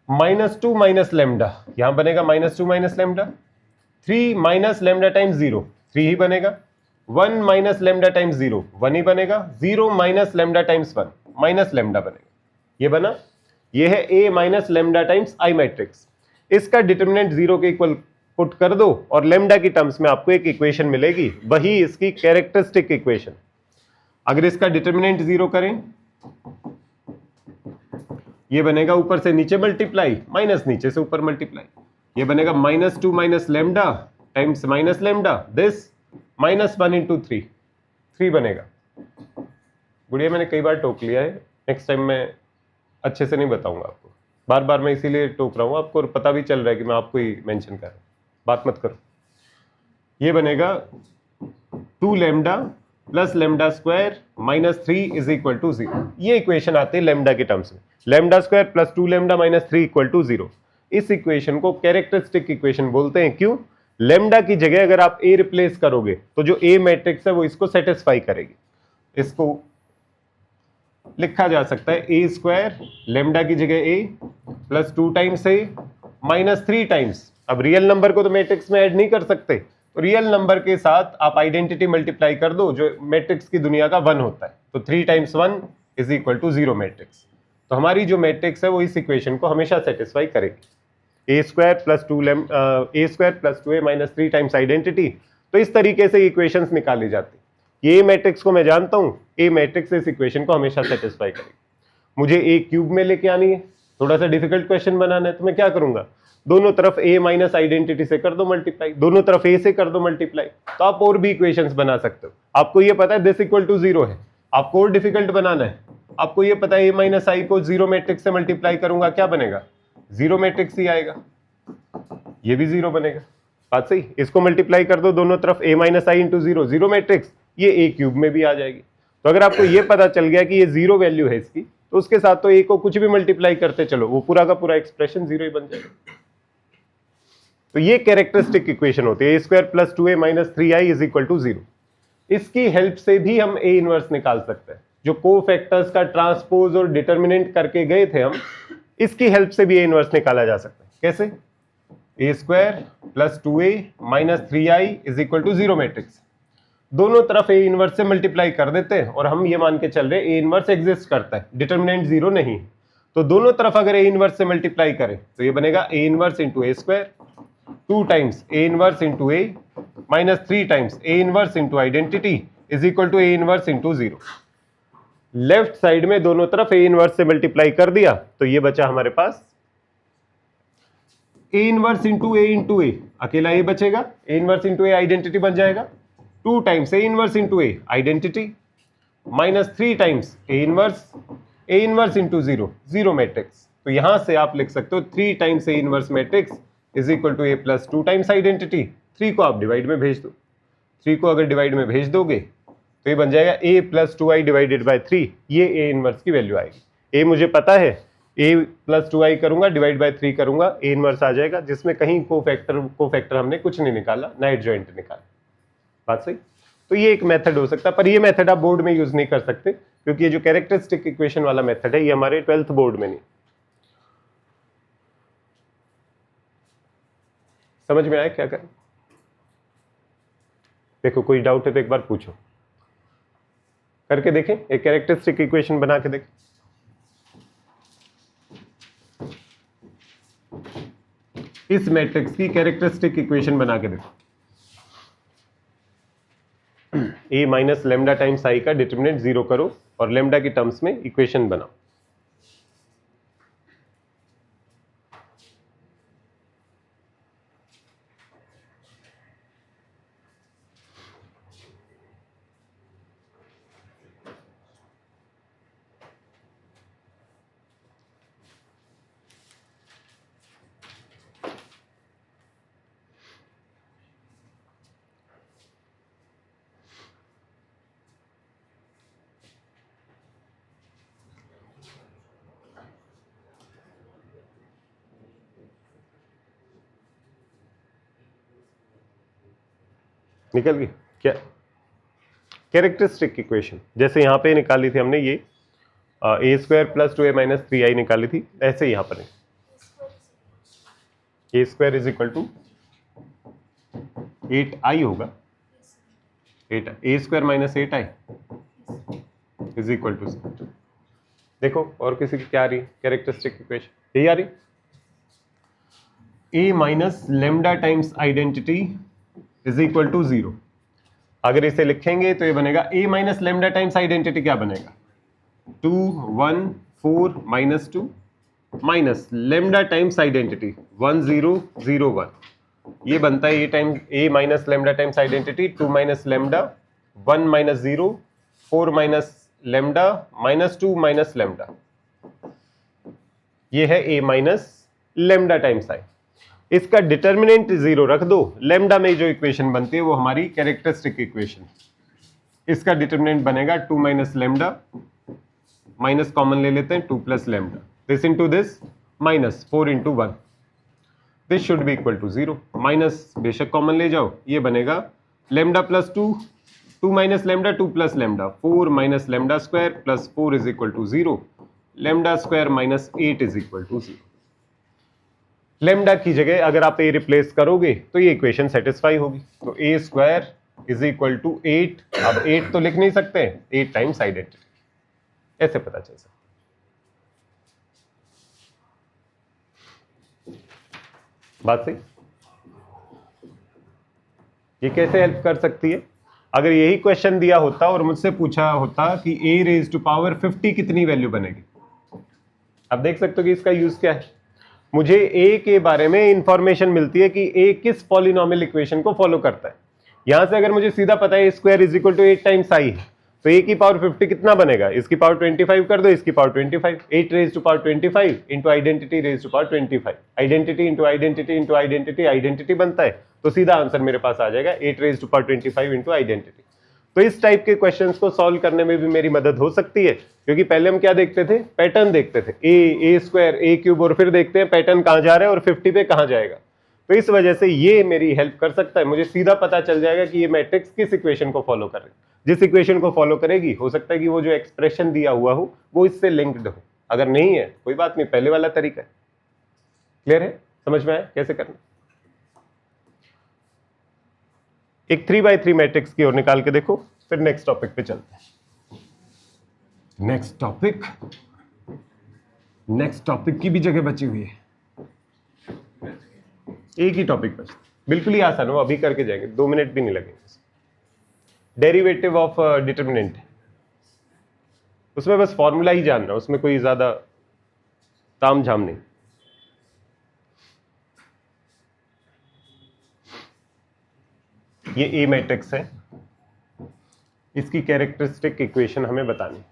-2 - लैम्डा, यहां बनेगा -2 - लैम्डा, 3 - लैम्डा टाइम्स 0 3 ही बनेगा, 1 - लैम्डा टाइम्स 0 1 ही बनेगा, 0 - लैम्डा टाइम्स 1 माइनस लैम्डा बनेगा। ये बना, ये है a - lambda times i matrix. इसका डिटरमिनेंट 0 के इक्वल पुट कर दो और लैम्डा की टर्म्स में आपको एक इक्वेशन मिलेगी, वही इसकी कैरेक्टरिस्टिक इक्वेशन। अगर इसका डिटर्मिनेंट 0 करें, ये बनेगा ऊपर से नीचे मल्टीप्लाई माइनस नीचे से ऊपर मल्टीप्लाई, ये बनेगा -2 minus lambda times minus lambda, this -1 into 3 बनेगा। गुड़िया मैंने कई बार टोक लिया है, नेक्स्ट टाइम मैं अच्छे से नहीं बताऊंगा आपको, बार बार मैं इसीलिए टोक रहा हूँ आपको, और पता भी चल रहा है कि मैं आपको ही मेंशन कर रहा हूँ, बात मत करो। ये बनेगा 2 lambda plus lambda square -3 is equal to 0। ये इक्वेशन आते हैं लेमडा के टर्म्स में, lambda square plus 2 lambda -3 equal to 0। इस इक्वेशन को कैरेक्टरिस्टिक इक्वेशन बोलते हैं। क्यों? लेमडा की जगह अगर आप ए रिप्लेस करोगे तो जो ए मैट्रिक्स है वो इसको सेटिस्फाई करेगी। इसको लिखा जा सकता है ए स्क्वायर, लेमडा की जगह ए प्लस 2 टाइम्स ए -3 टाइम्स। अब रियल नंबर को तो मैट्रिक्स में ऐड नहीं कर सकते, तो रियल नंबर के साथ आप आइडेंटिटी मल्टीप्लाई कर दो जो मैट्रिक्स की दुनिया का 1 होता है, तो 3 times 1 is equal to 0 matrix. तो हमारी जो मैट्रिक्स है वो इस इक्वेशन को हमेशा सेटिस्फाई करेगी। A square plus 2a -3 times identity. तो इस तरीके से इक्वेशंस निकाली जाती। ये मैट्रिक्स को मैं जानता हूं, ए मैट्रिक्स इस इक्वेशन को हमेशा सेटिस्फाई करेगी। मुझे ए क्यूब में लेके आनी है, थोड़ा सा डिफिकल्ट क्वेश्चन बनाना है, तो मैं क्या करूंगा, दोनों तरफ a माइनस आइडेंटिटी से कर दो मल्टीप्लाई, दोनों तरफ a से कर दो मल्टीप्लाई, तो आप और भी इक्वेशंस बना सकते हो। आपको ये पता है दिस इक्वल टू 0 है, आपको और डिफिकल्ट बनाना है, आपको ये पता है a माइनस आई को 0 मैट्रिक्स से मल्टीप्लाई करूंगा क्या बनेगा, 0 मैट्रिक्स ही आएगा, ये भी 0 बनेगा। बात सही? इसको मल्टीप्लाई कर दो दोनों तरफ a minus I into 0, 0 matrix, ये a क्यूब में भी आ जाएगी। तो अगर आपको ये पता चल गया कि ये 0 वैल्यू है इसकी, तो उसके साथ तो a को कुछ भी मल्टीप्लाई करते चलो, वो पूरा का पूरा एक्सप्रेशन 0 ही बन जाएगा। तो ये कैरेक्टरिस्टिक इक्वेशन होती है, a square plus 2a minus 3i is equal to 0। इसकी हेल्प से भी हम a इनवर्स निकाल सकते हैं। जो कोफैक्टर्स का ट्रांसपोज और डिटर्मिनेंट करके गए थे हम, इसकी हेल्प से भी a इनवर्स निकाला जा सकता है। कैसे? a square plus 2a minus 3i is equal to 0 matrix, दोनों तरफ a इनवर्स से मल्टीप्लाई कर देते हैं और हम ये मान के चल रहे a इनवर्स एग्जिस्ट करता है, डिटर्मिनेंट 0 नहीं। तो दोनों तरफ अगर a इनवर्स से मल्टीप्लाई करें तो ये बनेगा a inverse into a square 2 times a inverse into a minus 3 times a inverse into identity is equal to a inverse into 0। Left side में दोनों तरफ a इनवर्स से मल्टीप्लाई कर दिया तो ये बचा हमारे पास a इनवर्स इंटू a, अकेला a बचेगा, a inverse into a identity बन जाएगा, 2 times a inverse into a identity minus 3 times a inverse into 0, 0 matrix. तो यहां से आप लिख सकते हो 3 times a inverse matrix is equal to a plus 2 times identity. 3 को आप डिवाइड में भेज दो, 3 को अगर डिवाइड में भेज दोगे तो ये बन जाएगा a plus 2i divided by 3, ये a इनवर्स की वैल्यू आएगी। a मुझे पता है, a प्लस 2i करूंगा डिवाइड बाय 3 करूंगा, a इनवर्स आ जाएगा, जिसमें कहीं कोफैक्टर हमने कुछ नहीं निकाला, ना एडजॉइंट निकाला। बात सही? तो ये एक मेथड हो सकता है, पर ये मेथड आप बोर्ड में यूज नहीं कर सकते, क्योंकि ये जो कैरेक्टरिस्टिक इक्वेशन वाला मेथड है ये हमारे 12th बोर्ड में नहीं। समझ में आया क्या करें? देखो कोई डाउट है तो एक बार पूछो, करके देखें, एक कैरेक्टरिस्टिक इक्वेशन बना के देखें। इस मैट्रिक्स की कैरेक्टरिस्टिक इक्वेशन बना के देखो। a माइनस लेमडा टाइम्स आई का डिटर्मिनेंट 0 करो और लेमडा की टर्म्स में इक्वेशन बनाओ। निकल गई क्या कैरेक्टरिस्टिक इक्वेशन? जैसे यहां पे निकाली थी हमने ये a square plus 2a minus 3i निकाली थी, ऐसे यहां पर a square is equal to 8i होगा, 8 a square minus 8i is equal to. देखो और किसी की क्या आ रही है कैरेक्टरिस्टिक इक्वेशन? यही आ रही, a minus lambda times identity is equal to 0। अगर इसे लिखेंगे तो ये बनेगा a minus lambda times identity क्या बनेगा 2 1 4 minus 2 minus lambda times identity 1 0 0 1 ये बनता है a minus lambda times identity 2 minus lambda 1 minus 0 4 minus lambda minus 2 minus lambda. ये है a minus lambda times I. इसका डिटर्मिनेंट 0 रख दो, लेमडा में जो इक्वेशन बनती है वो हमारी कैरेक्टरिस्टिक इक्वेशन। इसका डिटर्मिनेंट बनेगा 2 माइनस लेमडा, माइनस कॉमन ले लेते हैं 2 plus lambda, this into this minus 4 into 1, this should be equal to 0। Minus बेशक कॉमन ले जाओ, ये बनेगा lambda plus 2, 2 minus lambda 2 plus lambda 4 minus lambda square plus 4 is equal to 0, lambda square minus 8 is equal to 0। Lambda की जगह अगर आप a रिप्लेस करोगे तो ये इक्वेशन सेटिस्फाई होगी। तो a square is equal to 8, अब 8 तो लिख नहीं सकते, 8 टाइम्स आइडेंटिटी, ऐसे पता चल सकता। बात सही? ये कैसे हेल्प कर सकती है? अगर यही क्वेश्चन दिया होता और मुझसे पूछा होता कि a रेज टू पावर 50 कितनी वैल्यू बनेगी, अब देख सकते हो कि इसका यूज क्या है। मुझे a के बारे में इंफॉर्मेशन मिलती है कि a किस पॉलिनोमियल इक्वेशन को फॉलो करता है। यहां से अगर मुझे सीधा पता है a square is equal to 8 times I, तो a की पावर 50 कितना बनेगा, इसकी पावर 25 कर दो, इसकी power 25, 8 raise to power 25 into identity raise to power 25, identity into identity into identity, identity बनता है, तो सीधा आंसर मेरे पास आ जाएगा 8 raise to power 25 into identity. तो इस टाइप के क्वेश्चंस को सॉल्व करने में भी मेरी मदद हो सकती है, क्योंकि पहले हम क्या देखते थे, पैटर्न देखते थे, ए स्क्वायर ए क्यूब, और फिर देखते हैं पैटर्न कहां जा रहा है और 50 पे कहां जाएगा। तो इस वजह से ये मेरी हेल्प कर सकता है, मुझे सीधा पता चल जाएगा कि ये मैट्रिक्स किस इक्वेशन को फॉलो कर रही है। जिस इक्वेशन को फॉलो करेगी हो सकता है कि वो जो एक्सप्रेशन दिया हुआ हो वो इससे लिंक्ड हो, अगर नहीं है कोई बात नहीं, पहले वाला तरीका है। क्लियर है? समझ में आया कैसे करना? एक 3x3 मैट्रिक्स की ओर निकाल के देखो, फिर नेक्स्ट टॉपिक पे चलते हैं। नेक्स्ट टॉपिक की भी जगह बची हुई है, एक ही टॉपिक बचा, बिल्कुल ही आसान हो, अभी करके जाएंगे, 2 मिनट भी नहीं लगेंगे। डेरिवेटिव ऑफ डिटर्मिनेंट, उसमें बस फॉर्मूला ही जानना, उसमें कोई ज्यादा ताम झाम नहीं। ये ए मैट्रिक्स है, इसकी कैरेक्टरिस्टिक इक्वेशन हमें बतानी।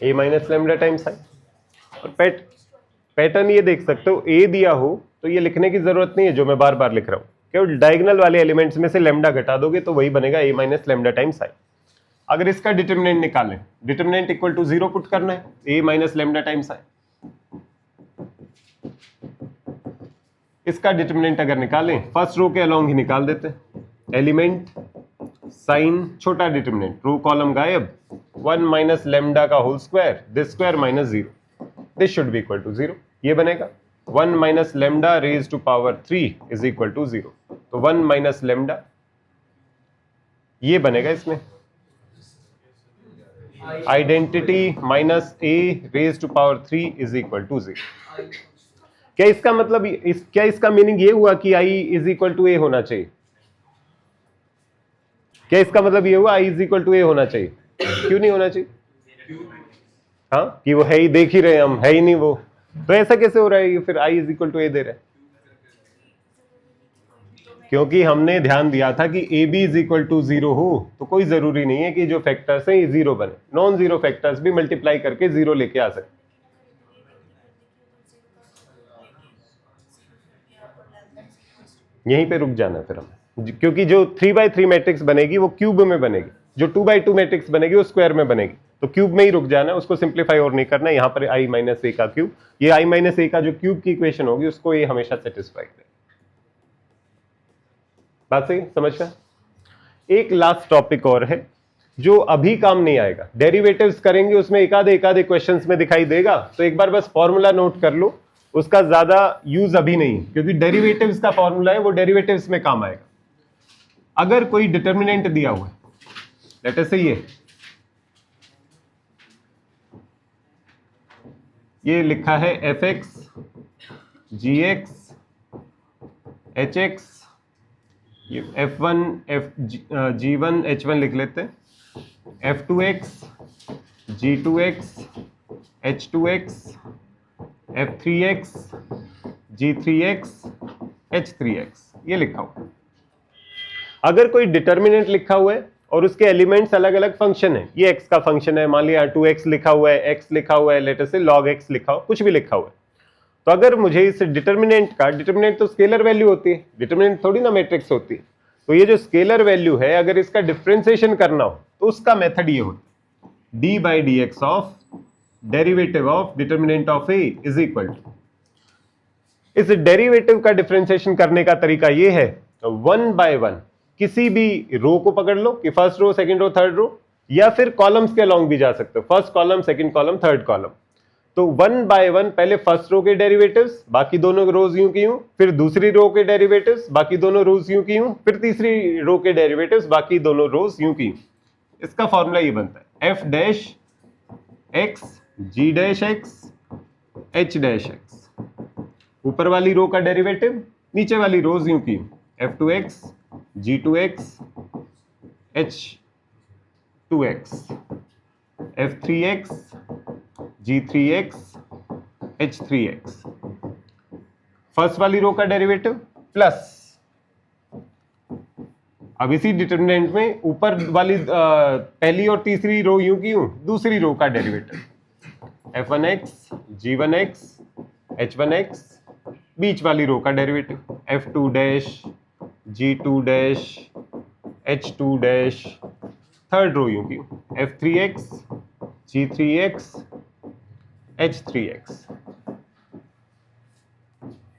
ए माइनस लेमडा टाइम्स आई, और पैटर्न ये देख सकते हो, ए दिया हो तो ये लिखने की जरूरत नहीं है जो मैं बार बार लिख रहा हूं, केवल डायगोनल वाले एलिमेंट्स में से लेमडा घटा दोगे तो वही बनेगा ए माइनस लेमडा टाइम्स आई। अगर इसका डिटर्मिनेंट निकालें, डिटर्मिनेंट इक्वल टू 0 पुट करना है, ए माइनस लेमडा टाइम्स आई। इसका डिटर्मिनेंट अगर निकालें, फर्स्ट रो के अलोंग ही निकाल देते हैं, एलिमेंट साइन छोटा डिटर्मिनेंट, रो कॉलम गायब, 1 माइनस लेमडा का whole square, this square minus 0, this should be equal to 0, ये बनेगा 1 minus lambda raise to power 3 is equal to 0। तो 1 माइनस लेमडा ये बनेगा इसमें identity minus A raise to power 3 is equal to 0। क्या इसका मतलब, क्या इसका मीनिंग ये हुआ कि आई इज इक्वल टू ए होना चाहिए? क्या इसका मतलब ये हुआ आई इज इक्वल टू ए होना चाहिए? क्यों नहीं होना चाहिए? हाँ, कि वो है ही, देख ही रहे हम, है ही नहीं वो, तो ऐसा कैसे हो रहा है फिर I is equal to A दे रहे हैं? क्योंकि हमने ध्यान दिया था कि A B is equal to 0 हो तो कोई जरूरी नहीं है कि जो फैक्टर्स हैं ये 0 बने, नॉन जीरो फैक्टर्स भी मल्टीप्लाई करके 0 लेके आ सकते। यहीं पे रुक जाना है फिर हमें। क्योंकि जो 3x3 मैट्रिक्स बनेगी वो क्यूब में बनेगी, जो 2x2 मैट्रिक्स बनेगी वो स्क्वायर में बनेगी, तो क्यूब में ही रुक जाना, उसको सिंप्लीफाई और नहीं करना। यहाँ पर i माइनस ए का क्यूब, ये i माइनस ए का जो क्यूब की इक्वेशन होगी उसको ये हमेशा सेटिस्फाई करेगा। बात सही समझ में? एक लास्ट टॉपिक और है जो अभी काम नहीं आएगा, डेरिवेटिव्स करेंगे उसमें एक आधे क्वेश्चंस में दिखाई देगा, तो एक बार बस फॉर्मूला नोट कर लो, उसका ज्यादा यूज अभी नहीं, क्योंकि डेरिवेटिव्स का फॉर्मूला है वो डेरिवेटिव्स में काम आएगा। अगर कोई डिटर्मिनेंट दिया हुआ है, लेट अस से ये लिखा है fx gx hx, ये f1 g1 h1 लिख लेते हैं, f2x g2x h2x f3x g3x h3x, ये लिखा हुआ। अगर कोई डिटर्मिनेंट लिखा हुआ है और उसके एलिमेंट्स अलग अलग फंक्शन है, ये x का फंक्शन है, मान लिया 2x लिखा हुआ है, x लिखा हुआ है, लेटर से log x लिखा हो, कुछ भी लिखा हुआ है, तो अगर मुझे इस डिटर्मिनेंट का, डिटर्मिनेंट तो स्केलर वैल्यू होती है, डिटर्मिनेंट थोड़ी ना मैट्रिक्स होती है, तो ये जो स्केलर वैल्यू है अगर इसका डिफरेंशिएशन करना हो तो उसका मेथड ये होता है D by D X of derivative of determinant of A is equal to, इस डेरिवेटिव का डिफरेंशिएशन करने का तरीका ये है, 1 बाय 1 किसी भी रो को पकड़ लो कि first row, second row, third row, या फिर कॉलम्स के अलोंग भी जा सकते हो, first column, second column, third column. तो 1 बाय 1 पहले फर्स्ट रो के डेरिवेटिव्स, बाकी दोनों रोज यूं की यूं, फिर दूसरी रो के डेरिवेटिव्स, बाकी दोनों रोज यूं की यूं, फिर तीसरी रो के डेरिवेटिव्स, बाकी दोनों रोज यूं की यूं। इसका फॉर्मूला ये बनता है f dash x g dash x h dash x, ऊपर वाली रो का डेरिवेटिव, नीचे वाली रोज यूं की यूं, f2x g2x h2x f3x g3x h3x, first वाली रो का डेरिवेटिव प्लस, अब इसी डिटर्मिनेंट में ऊपर वाली पहली और तीसरी रो यूं की यूं, दूसरी रो का डेरिवेटिव f1x g1x h1x, बीच वाली रो का derivative f2 dash g2 dash h2 dash, third row यूं की f3x g3x h3x,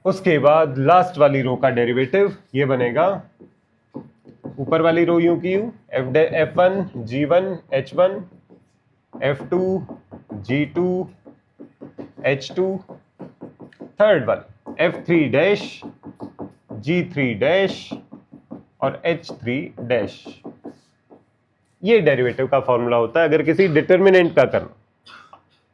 उसके बाद लास्ट वाली रो का डेरिवेटिव ये बनेगा, ऊपर वाली रो यूं की यूं, f1 g1 h1 f2 g2 h2, third वाली f3 डैश g3 डैश और h3 डैश। ये डेरिवेटिव का फॉर्मूला होता है अगर किसी डिटर्मिनेंट का करना।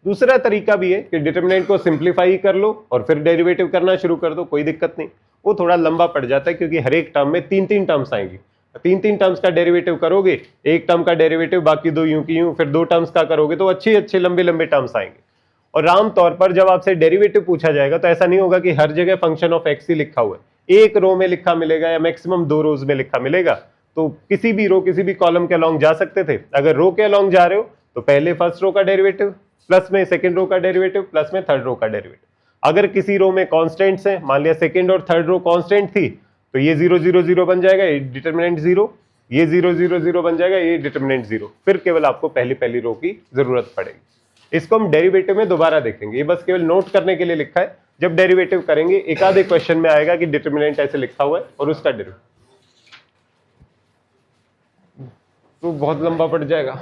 दूसरा तरीका भी है कि डिटर्मिनेंट को सिंप्लीफाई कर लो और फिर डेरिवेटिव करना शुरू कर दो, कोई दिक्कत नहीं, वो थोड़ा लंबा पड़ जाता है क्योंकि हर एक टर्म में तीन टर्म्स आएंगी, तीन टर्म्स का डेरिवेटिव करोगे, एक टर्म का डेरिवेटिव, बाकी दो यूं की यूं, फिर दो टर्म्स का करोगे तो अच्छे लंबे टर्म्स आएंगे। और आमतौर पर जब आपसे डेरिवेटिव पूछा जाएगा तो ऐसा नहीं होगा कि हर जगह फंक्शन ऑफ एक्स ही लिखा हुआ है, एक रो में लिखा मिलेगा या मैक्सिमम 2 रोज में लिखा मिलेगा, तो किसी भी रो, किसी भी कॉलम के अलोंग जा सकते थे। अगर रो के अलोंग जा रहे हो तो पहले फर्स्ट रो का डेरिवेटिव प्लस में सेकंड रो का डेरिवेटिव प्लस में थर्ड रो का डेरिवेटिव। अगर किसी रो में कांस्टेंट्स हैं, मान लिया सेकंड और थर्ड रो कांस्टेंट थी, तो ये 0 0 0 बन जाएगा, ये डिटर्मिनेंट 0, ये 0 0 0 बन जाएगा, ये डिटर्मिनेंट 0, फिर केवल आपको पहली रो की जरूरत पड़ेगी। इसको हम डेरिवेटिव में दोबारा देखेंगे, ये बस केवल नोट करने के लिए लिखा है, जब डेरिवेटिव करेंगे एक आधे क्वेश्चन में आएगा कि डिटर्मिनेंट ऐसे लिखा हुआ है और उसका डेरिवेटिव, तो बहुत लंबा पड़ जाएगा।